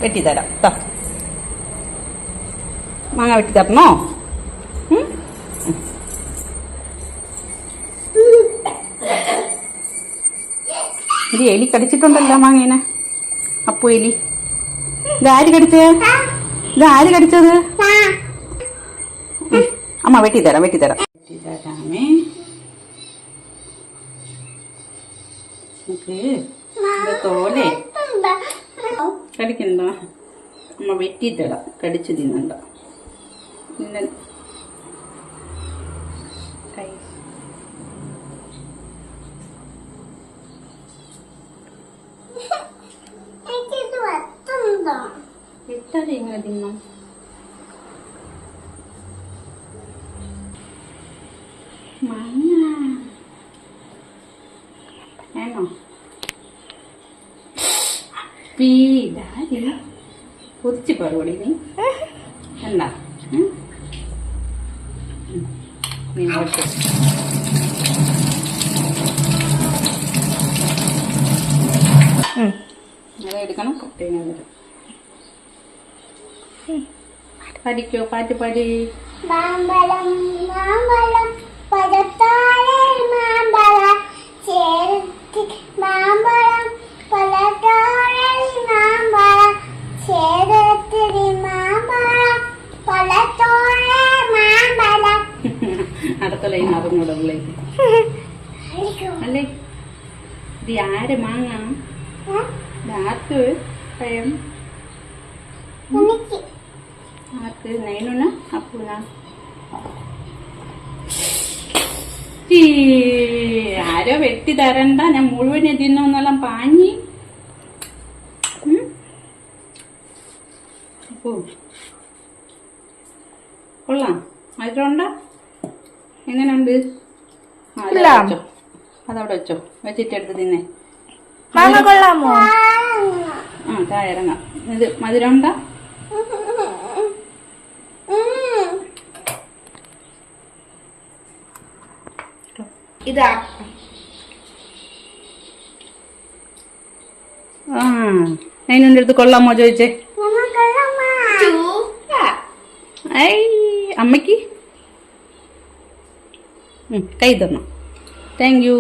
വെട്ടിത്തരാം. മാങ്ങ വെട്ടിത്തരണോ? ഇത് എലി കടിച്ചിട്ടുണ്ടല്ലോ മാങ്ങേനെ. അപ്പു എലി. ഇതാര് കടിച്ചത്? ഇതാര് കടിച്ചത്? അമ്മ വെട്ടിത്തരാം. വെട്ടിത്തരാമേ. തോലെ കടിക്കണ്ടോ? അമ്മ വെട്ടിത്തരാം. കടിച്ചു തിന്നണ്ട. പിന്നെ കൈ വെട്ടാതെ എങ്ങനെ തിന്നോ? മാങ്ങ വേണോ? പൊതിച്ച് പറയോടി നീ എന്താ നീങ്ങോട്ട് എടുക്കണം. പഠിക്കോ? പാട്ട് പാടി. മാമ്പഴം മാമ്പഴം പഴത്താഴെ മാമ്പഴം ചേർത്തി മാമ്പഴം പഴത്താഴെ മാമ്പഴം ചേർത്തി മാമ്പഴം പഴത്തോഴെ മാമ്പഴം. അടുത്ത ലൈൻ അറിഞ്ഞൂടെ പിള്ളേക്ക് അല്ലേ? ഇത് ആര് മാങ്ങ? ആർക്ക് പഴം? ആർക്ക്? നൈനുന അപ്പൂന? ആരോ വെട്ടി തരണ്ട, ഞാൻ മുഴുവൻ തിന്നോന്നെല്ലാം പാഞ്ഞി. കൊള്ളാം. അതിലുണ്ട എങ്ങനെയുണ്ട്? അതവിടെ വെച്ചോ. വെച്ചിട്ടെടുത്ത് തിന്നേ. കൊള്ളാമോ? താഴെ ഇറങ്ങാം. ഇത് മധുരം ഉണ്ടോ? ഇതാ അതിനെന്റെ അടുത്ത് കൊള്ളാമോ ചോദിച്ചേ? അമ്മയ്ക്ക് കൈ തരണം. Thank you.